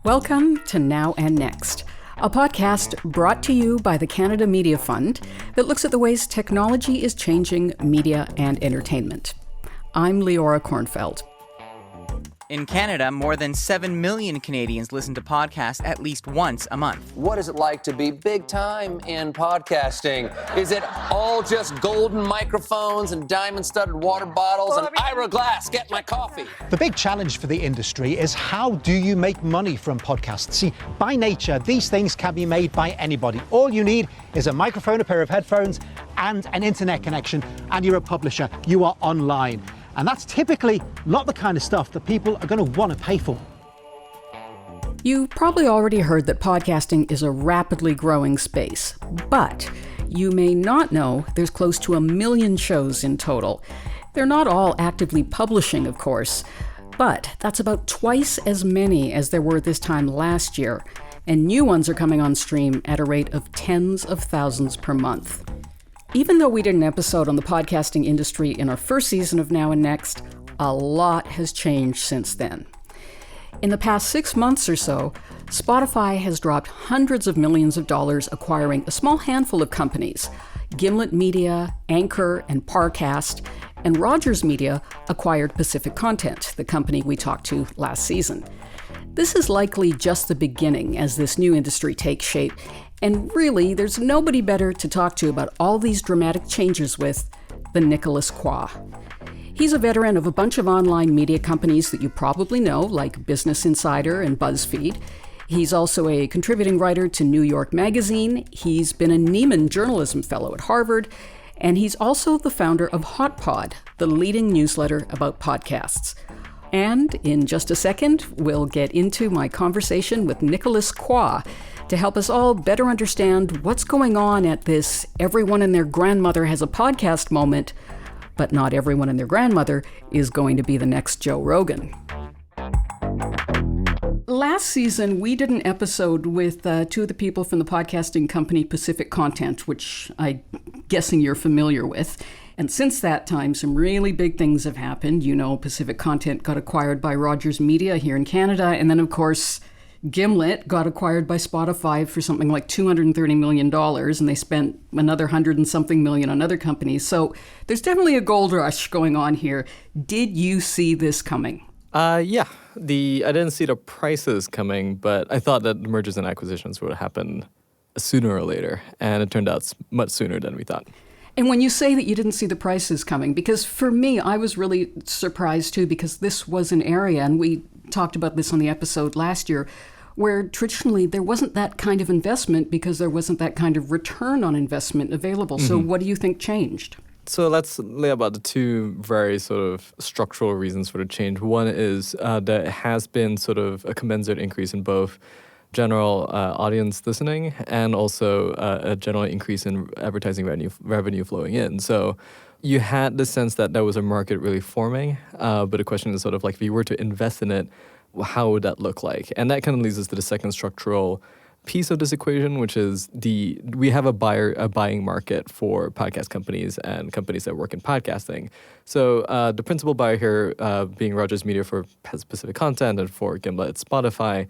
Welcome to Now and Next, a podcast brought to you by the Canada Media Fund that looks at the ways technology is changing media and entertainment. I'm Leora Kornfeld. In Canada, more than 7 million Canadians listen to podcasts at least once a month. What is it like to be big time in podcasting? Is it all just golden microphones and diamond-studded water bottles and Ira Glass, get my coffee? The big challenge for the industry is how do you make money from podcasts? See, by nature, these things can be made by anybody. All you need is a microphone, a pair of headphones, and an internet connection, and you're a publisher. You are online. And that's typically not the kind of stuff that people are going to want to pay for. You probably already heard that podcasting is a rapidly growing space, but you may not know there's close to 1 million shows in total. They're not all actively publishing, of course, but that's about twice as many as there were this time last year, and new ones are coming on stream at a rate of tens of thousands per month. Even though we did an episode on the podcasting industry in our first season of Now and Next, a lot has changed since then. In the past 6 months or so, Spotify has dropped hundreds of millions of dollars acquiring a small handful of companies. Gimlet Media, Anchor, and Parcast, and Rogers Media acquired Pacific Content, the company we talked to last season. This is likely just the beginning as this new industry takes shape, and really, there's nobody better to talk to about all these dramatic changes with than Nicholas Quah. He's a veteran of a bunch of online media companies that you probably know, like Business Insider and BuzzFeed. He's also a contributing writer to New York Magazine. He's been a Nieman Journalism Fellow at Harvard. And he's also the founder of HotPod, the leading newsletter about podcasts. And in just a second, we'll get into my conversation with Nicholas Quah to help us all better understand what's going on at this everyone and their grandmother has a podcast moment, but not everyone and their grandmother is going to be the next Joe Rogan. Last season, we did an episode with two of the people from the podcasting company Pacific Content, which I'm guessing you're familiar with. And since that time, some really big things have happened. You know, Pacific Content got acquired by Rogers Media here in Canada. And then, of course, Gimlet got acquired by Spotify for something like $230 million, and they spent another 100 and something million on other companies. So there's definitely a gold rush going on here. Did you see this coming? Yeah. I didn't see the prices coming, but I thought that mergers and acquisitions would happen sooner or later, and it turned out much sooner than we thought. And when you say that you didn't see the prices coming, because for me, I was really surprised too, because this was an area, and we talked about this on the episode last year, where traditionally there wasn't that kind of investment because there wasn't that kind of return on investment available. So what do you think changed? So let's lay about the two very sort of structural reasons for the change. One is there has been sort of a commensurate increase in both general audience listening and also a general increase in advertising revenue flowing in. So you had the sense that there was a market really forming, but the question is sort of like if you were to invest in it, how would that look like? And that kind of leads us to the second structural piece of this equation, which is we have a buying market for podcast companies and companies that work in podcasting. So the principal buyer here being Rogers Media for Pacific Content and for Gimlet, Spotify,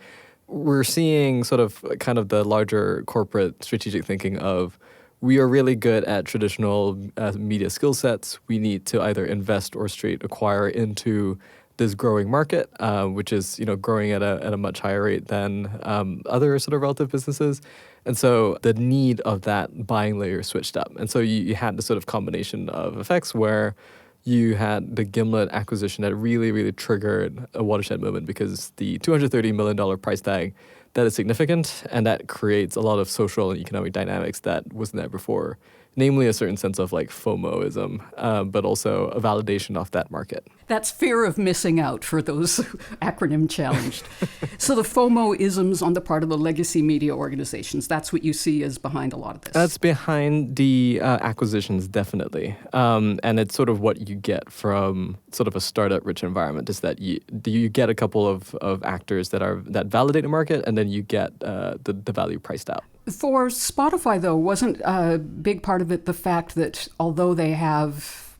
we're seeing sort of kind of the larger corporate strategic thinking of we are really good at traditional media skill sets. We need to either invest or straight acquire into this growing market, which is growing at a much higher rate than other sort of relative businesses. And so the need of that buying layer switched up. And so you had this sort of combination of effects where you had the Gimlet acquisition that really, really triggered a watershed moment because the $230 million price tag, that is significant, and that creates a lot of social and economic dynamics that wasn't there before. Namely, a certain sense of like FOMOism, but also a validation of that market. That's fear of missing out for those acronym challenged. So the FOMO-isms on the part of the legacy media organizations, that's what you see as behind a lot of this. That's behind the acquisitions, definitely. And it's sort of what you get from sort of a startup-rich environment is that you get a couple of actors that validate the market, and then you get the value priced out. For Spotify, though, wasn't a big part of it the fact that although they have,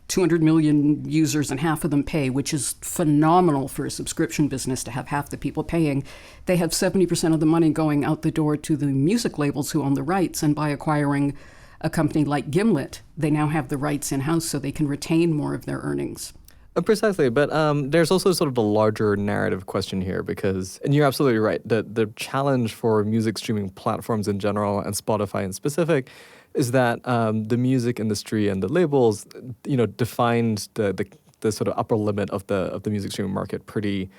200 million users and half of them pay, which is phenomenal for a subscription business to have half the people paying, they have 70% of the money going out the door to the music labels who own the rights. And by acquiring a company like Gimlet, they now have the rights in-house so they can retain more of their earnings. Precisely, but there's also sort of the larger narrative question here because, and you're absolutely right, the challenge for music streaming platforms in general and Spotify in specific is that the music industry and the labels, defined the sort of upper limit of the music streaming market pretty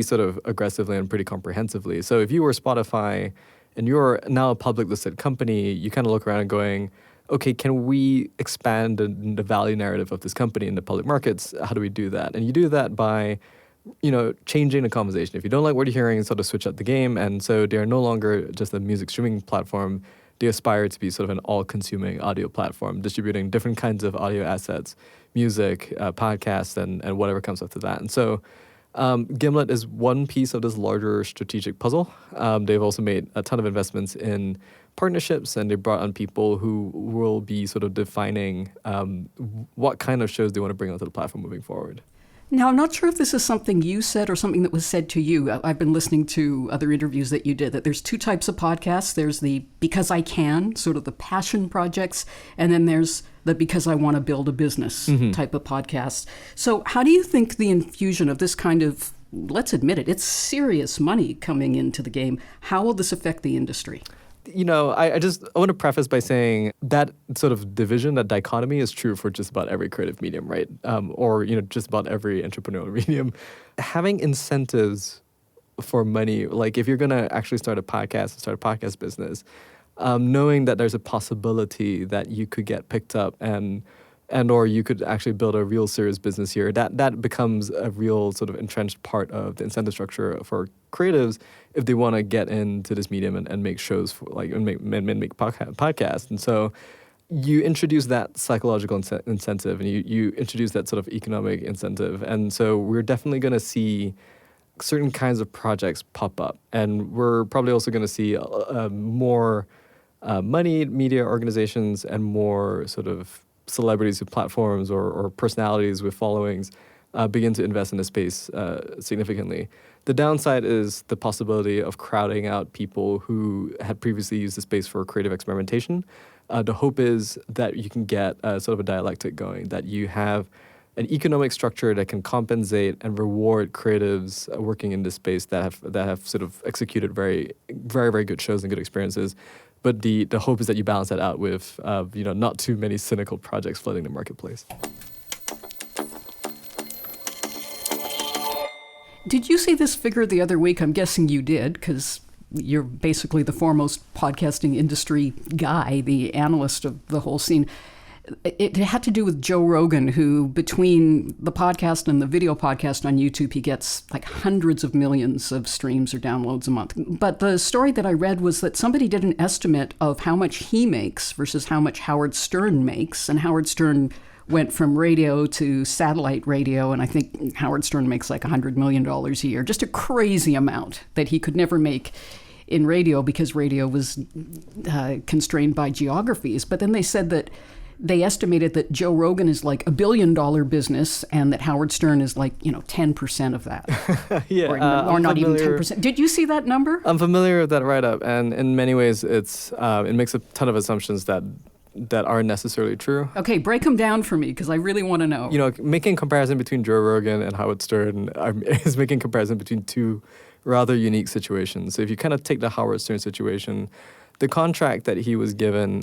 sort of aggressively and pretty comprehensively. So if you were Spotify and you're now a public listed company, you kind of look around and going, okay, can we expand the value narrative of this company in the public markets? How do we do that? And you do that by, changing the conversation. If you don't like what you're hearing, sort of switch up the game. And so they're no longer just a music streaming platform. They aspire to be sort of an all-consuming audio platform, distributing different kinds of audio assets, music, podcasts, and whatever comes after that. And so Gimlet is one piece of this larger strategic puzzle. They've also made a ton of investments in partnerships, and they brought on people who will be sort of defining what kind of shows they want to bring onto the platform moving forward. Now, I'm not sure if this is something you said or something that was said to you. I've been listening to other interviews that you did, that there's two types of podcasts. There's the because I can, sort of the passion projects, and then there's the because I want to build a business type of podcast. So how do you think the infusion of this kind of, let's admit it, it's serious money coming into the game, how will this affect the industry? I want to preface by saying that sort of division, that dichotomy is true for just about every creative medium, right? Or just about every entrepreneurial medium. Having incentives for money, like if you're going to actually start a podcast business, knowing that there's a possibility that you could get picked up and or you could actually build a real serious business here, that becomes a real sort of entrenched part of the incentive structure for creatives if they want to get into this medium and make shows and make podcasts. And so you introduce that psychological incentive and you introduce that sort of economic incentive. And so we're definitely going to see certain kinds of projects pop up. And we're probably also going to see more moneyed media organizations and more sort of celebrities with platforms or personalities with followings begin to invest in this space significantly. The downside is the possibility of crowding out people who had previously used the space for creative experimentation. The hope is that you can get sort of a dialectic going, that you have an economic structure that can compensate and reward creatives working in this space that have sort of executed very, very, very good shows and good experiences. But the hope is that you balance that out with not too many cynical projects flooding the marketplace. Did you see this figure the other week? I'm guessing you did, because you're basically the foremost podcasting industry guy, the analyst of the whole scene. It had to do with Joe Rogan, who between the podcast and the video podcast on YouTube, he gets like hundreds of millions of streams or downloads a month. But the story that I read was that somebody did an estimate of how much he makes versus how much Howard Stern makes. And Howard Stern went from radio to satellite radio, and I think Howard Stern makes like $100 million a year, just a crazy amount that he could never make in radio because radio was constrained by geographies. But then they said that they estimated that Joe Rogan is like $1 billion business and that Howard Stern is like, 10% of that. Yeah, or not even 10%. Did you see that number? I'm familiar with that write-up, and in many ways it makes a ton of assumptions that aren't necessarily true. Okay, break them down for me because I really want to know. Making comparison between Joe Rogan and Howard Stern is making comparison between two rather unique situations. So if you kind of take the Howard Stern situation, the contract that he was given,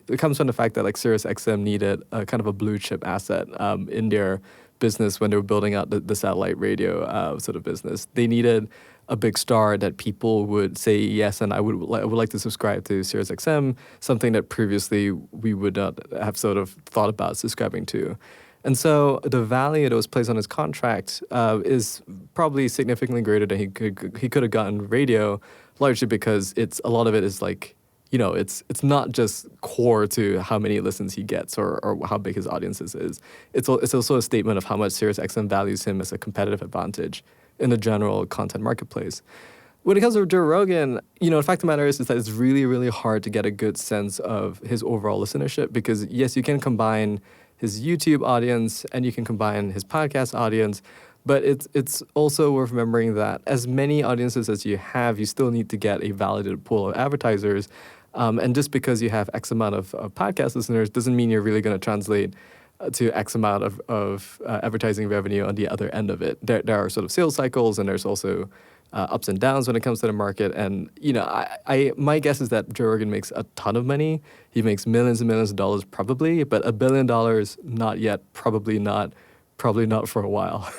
it comes from the fact that like SiriusXM needed a kind of a blue chip asset in their business when they were building out the satellite radio sort of business. They needed a big star that people would say yes, and I would like to subscribe to SiriusXM, something that previously we would not have sort of thought about subscribing to. And so the value that was placed on his contract is probably significantly greater than he could have gotten radio, largely because a lot of it is like, it's not just core to how many listens he gets or how big his audience is. It's also a statement of how much SiriusXM values him as a competitive advantage in the general content marketplace. When it comes to Joe Rogan, the fact of the matter is that it's really, really hard to get a good sense of his overall listenership because, yes, you can combine his YouTube audience and you can combine his podcast audience, but it's also worth remembering that as many audiences as you have, you still need to get a validated pool of advertisers. And just because you have X amount of podcast listeners doesn't mean you're really going to translate to X amount of advertising revenue on the other end of it. There are sort of sales cycles, and there's also ups and downs when it comes to the market. And my guess is that Joe Rogan makes a ton of money. He makes millions and millions of dollars probably, but $1 billion not yet, probably not for a while.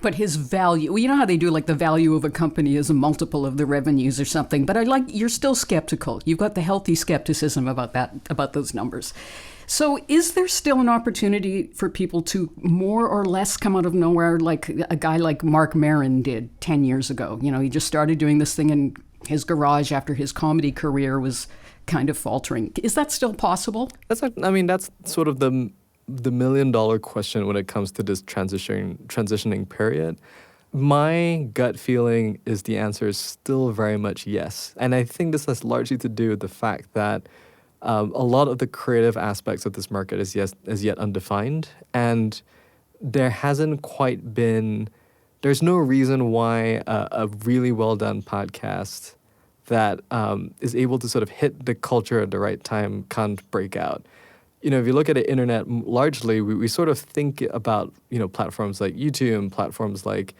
But his value, you know how they do like the value of a company is a multiple of the revenues or something, but you're still skeptical. You've got the healthy skepticism about those numbers. So is there still an opportunity for people to more or less come out of nowhere like a guy like Mark Maron did 10 years ago? He just started doing this thing in his garage after his comedy career was kind of faltering. Is that still possible? That's sort of the $1 million question when it comes to this transitioning period. My gut feeling is the answer is still very much yes. And I think this has largely to do with the fact that a lot of the creative aspects of this market is yet undefined. And there hasn't quite been, there's no reason why a really well done podcast that is able to sort of hit the culture at the right time can't break out. If you look at the internet, largely, we sort of think about, platforms like YouTube, platforms like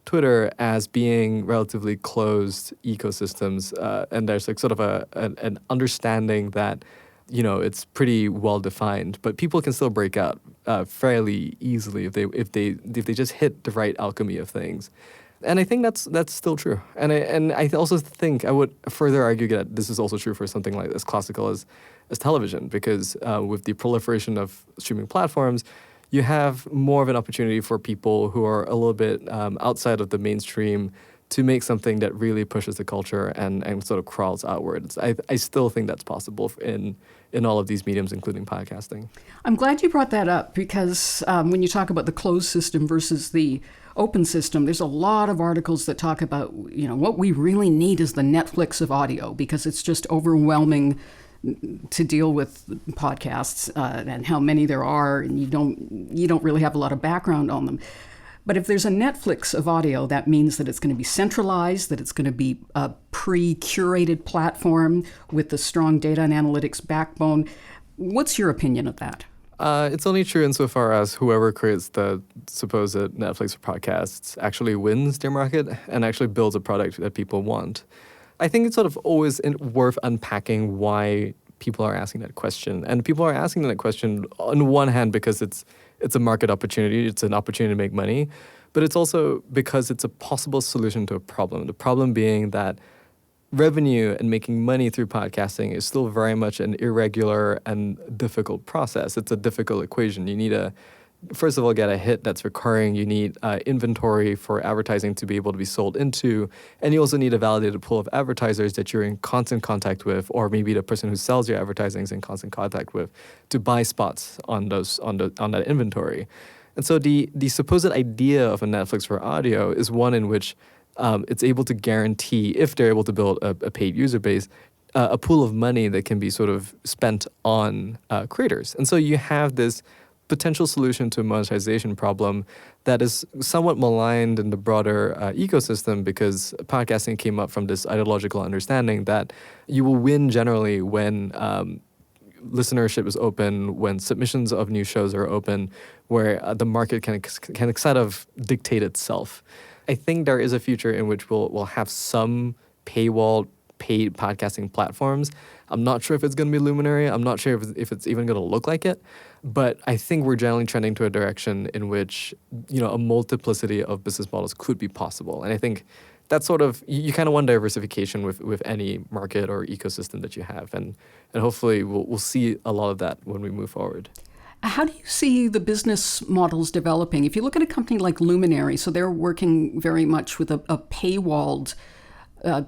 Twitter as being relatively closed ecosystems. And there's like sort of an understanding that, it's pretty well defined, but people can still break out fairly easily if they just hit the right alchemy of things. And I think that's still true. And I also think I would further argue that this is also true for something like as classical as television, because with the proliferation of streaming platforms, you have more of an opportunity for people who are a little bit outside of the mainstream to make something that really pushes the culture and sort of crawls outwards. I still think that's possible in all of these mediums, including podcasting. I'm glad you brought that up because when you talk about the closed system versus the open system, there's a lot of articles that talk about, what we really need is the Netflix of audio because it's just overwhelming to deal with podcasts and how many there are, and you don't really have a lot of background on them. But if there's a Netflix of audio, that means that it's going to be centralized, that it's going to be a pre-curated platform with a strong data and analytics backbone. What's your opinion of that? It's only true insofar as whoever creates the supposed Netflix for podcasts actually wins their market and actually builds a product that people want. I think it's sort of always worth unpacking why people are asking that question. And people are asking that question on one hand because it's a market opportunity, it's an opportunity to make money, but it's also because it's a possible solution to a problem. The problem being that revenue and making money through podcasting is still very much an irregular and difficult process. It's a difficult equation. You need to, first of all, get a hit that's recurring. You need inventory for advertising to be able to be sold into. And you also need a validated pool of advertisers that you're in constant contact with, or maybe the person who sells your advertising is in constant contact with, to buy spots on that inventory. And so the supposed idea of a Netflix for audio is one in which it's able to guarantee, if they're able to build a paid user base, a pool of money that can be sort of spent on creators. And so you have this potential solution to a monetization problem that is somewhat maligned in the broader ecosystem because podcasting came up from this ideological understanding that you will win generally when listenership is open, when submissions of new shows are open, where the market can kind of dictate itself. I think there is a future in which we'll have some paywall paid podcasting platforms. I'm not sure if it's going to be Luminary. I'm not sure if it's even going to look like it. But I think we're generally trending to a direction in which, a multiplicity of business models could be possible. And I think that's sort of, you kind of want diversification with any market or ecosystem that you have. And hopefully we'll see a lot of that when we move forward. How do you see the business models developing? If you look at a company like Luminary, so they're working very much with a paywalled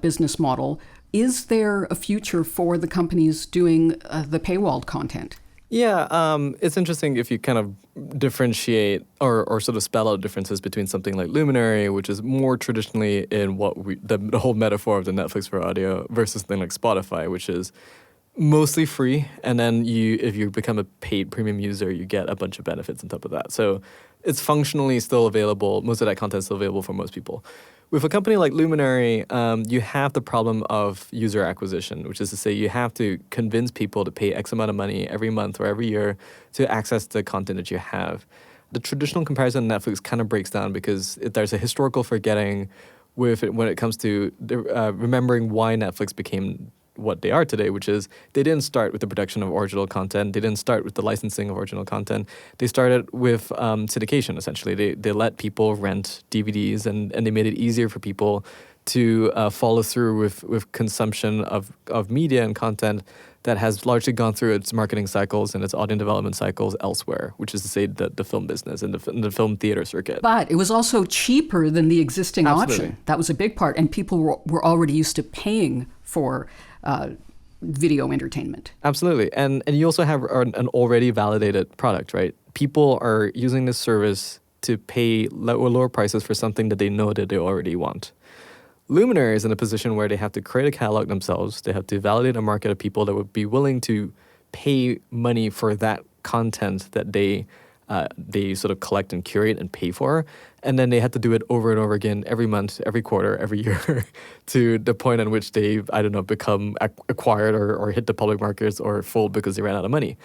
business model. Is there a future for the companies doing the paywalled content? Yeah, it's interesting if you kind of differentiate or sort of spell out differences between something like Luminary, which is more traditionally in the whole metaphor of the Netflix for audio, versus something like Spotify, which is mostly free, and then if you become a paid premium user, you get a bunch of benefits on top of that. So it's functionally still available. Most of that content is still available for most people. With a company like Luminary, you have the problem of user acquisition, which is to say you have to convince people to pay X amount of money every month or every year to access the content that you have. The traditional comparison on Netflix kind of breaks down because there's a historical forgetting with it when it comes to remembering why Netflix became what they are today, which is they didn't start with the production of original content. They didn't start with the licensing of original content. They started with syndication, essentially. They let people rent DVDs and they made it easier for people to follow through with consumption of media and content that has largely gone through its marketing cycles and its audience development cycles elsewhere, which is to say the film business and the film theater circuit. But it was also cheaper than the existing Absolutely. option. That was a big part. And people were already used to paying for video entertainment. Absolutely. And you also have an already validated product, right? People are using this service to pay lower prices for something that they know that they already want. Luminary is in a position where they have to create a catalog themselves. They have to validate a market of people that would be willing to pay money for that content that they sort of collect and curate and pay for. And then they had to do it over and over again every month, every quarter, every year to the point at which they, become acquired or hit the public markets or fold because they ran out of money.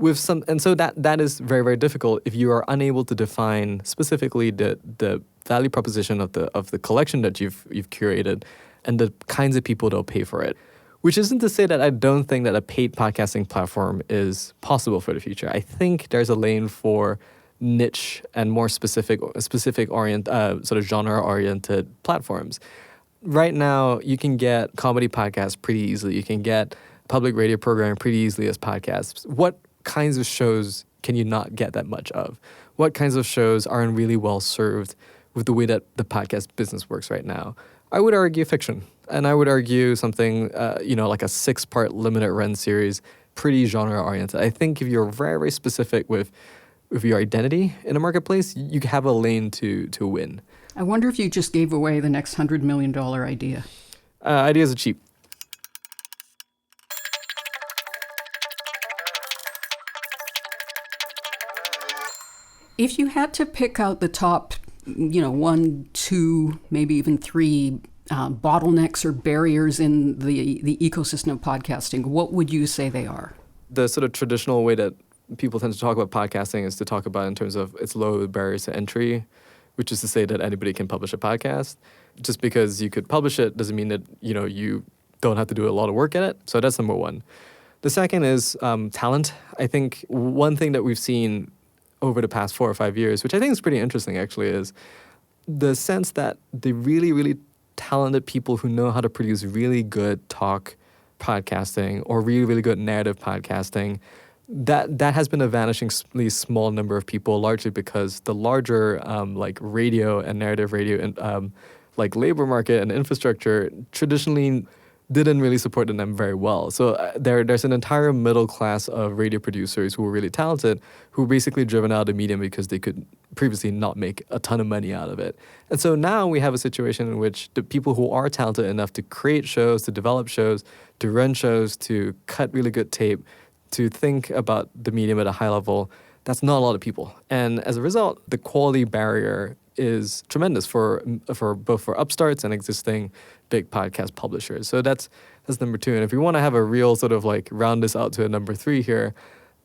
And so that is very, very difficult if you are unable to define specifically the value proposition of the collection that you've curated and the kinds of people that'll pay for it. Which isn't to say that I don't think that a paid podcasting platform is possible for the future. I think there's a lane for niche and more specific sort of genre-oriented platforms. Right now, you can get comedy podcasts pretty easily. You can get public radio programming pretty easily as podcasts. What kinds of shows can you not get that much of? What kinds of shows aren't really well served with the way that the podcast business works right now? I would argue fiction. And I would argue something, like a 6-part limited run series, pretty genre-oriented. I think if you're very, very specific with your identity in a marketplace, you have a lane to win. I wonder if you just gave away the next $100 million idea. Ideas are cheap. If you had to pick out the top, 1, 2, maybe even 3 bottlenecks or barriers in the ecosystem of podcasting, what would you say they are? The sort of traditional way that people tend to talk about podcasting is to talk about in terms of its low barriers to entry, which is to say that anybody can publish a podcast. Just because you could publish it doesn't mean that you don't have to do a lot of work at it. So that's number one. The second is talent. I think one thing that we've seen over the past 4 or 5 years, which I think is pretty interesting actually, is the sense that the really, really talented people who know how to produce really good talk podcasting or really, really good narrative podcasting, that has been a vanishingly small number of people, largely because the larger radio and narrative radio and labor market and infrastructure traditionally didn't really support them very well. So there's an entire middle class of radio producers who were really talented who were basically driven out of the medium because they could previously not make a ton of money out of it. And so now we have a situation in which the people who are talented enough to create shows, to develop shows, to run shows, to cut really good tape, to think about the medium at a high level, that's not a lot of people. And as a result, the quality barrier is tremendous for both for upstarts and existing big podcast publishers. So that's number 2. And if you want to have a real sort of round this out to a number 3 here,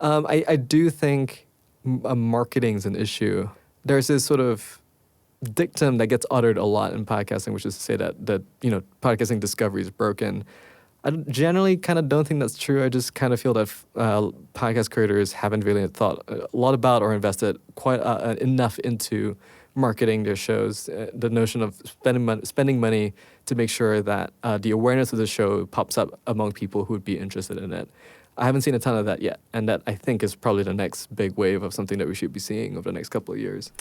I do think marketing is an issue. There's this sort of dictum that gets uttered a lot in podcasting, which is to say that podcasting discovery is broken. I generally kind of don't think that's true. I just kind of feel that podcast creators haven't really thought a lot about or invested quite enough into marketing their shows. The notion of spending money to make sure that the awareness of the show pops up among people who would be interested in it. I haven't seen a ton of that yet, and that I think is probably the next big wave of something that we should be seeing over the next couple of years.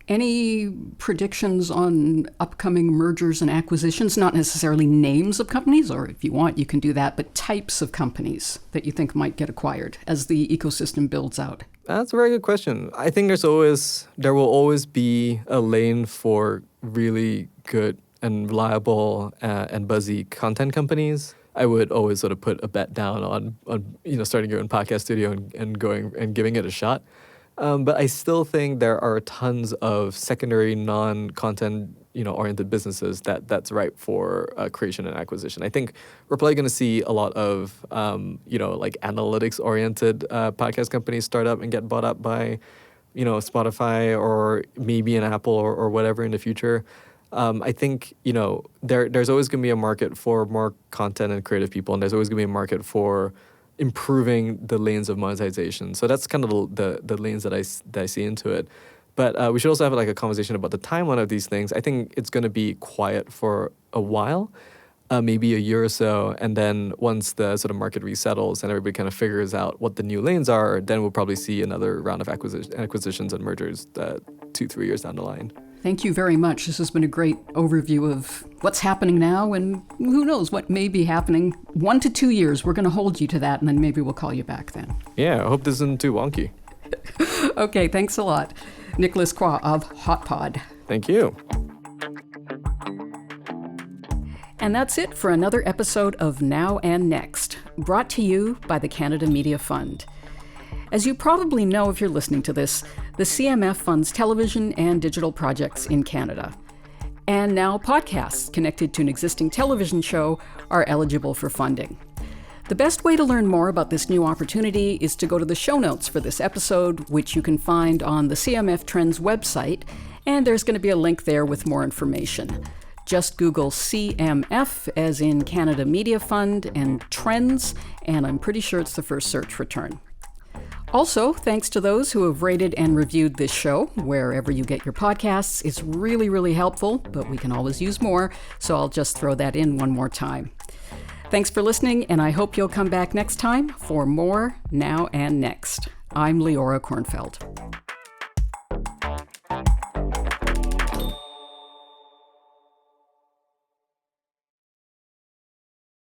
Any predictions on upcoming mergers and acquisitions? Not necessarily names of companies, or if you want, you can do that, but types of companies that you think might get acquired as the ecosystem builds out? That's a very good question. I think there will always be a lane for really good and reliable and buzzy content companies. I would always sort of put a bet down on starting your own podcast studio and going and giving it a shot. But I still think there are tons of secondary non-content oriented businesses that's ripe for creation and acquisition. I think we're probably going to see a lot of like analytics oriented podcast companies start up and get bought up by Spotify or maybe an Apple or whatever in the future. I think there's always going to be a market for more content and creative people, and there's always going to be a market for improving the lanes of monetization. So that's kind of the lanes that I see into it. But we should also have like a conversation about the timeline of these things. I think it's going to be quiet for a while, maybe a year or so. And then once the sort of market resettles and everybody kind of figures out what the new lanes are, then we'll probably see another round of acquisitions and mergers 2-3 years down the line. Thank you very much. This has been a great overview of what's happening now and who knows what may be happening. 1 to 2 years, we're going to hold you to that, and then maybe we'll call you back then. Yeah, I hope this isn't too wonky. Okay, thanks a lot. Nicholas Quah of HotPod. Thank you. And that's it for another episode of Now and Next, brought to you by the Canada Media Fund. As you probably know if you're listening to this, the CMF funds television and digital projects in Canada. And now podcasts connected to an existing television show are eligible for funding. The best way to learn more about this new opportunity is to go to the show notes for this episode, which you can find on the CMF Trends website, and there's going to be a link there with more information. Just Google CMF, as in Canada Media Fund, and Trends, and I'm pretty sure it's the first search return. Also, thanks to those who have rated and reviewed this show, wherever you get your podcasts. It's really, really helpful, but we can always use more, so I'll just throw that in one more time. Thanks for listening, and I hope you'll come back next time for more Now and Next. I'm Leora Kornfeld.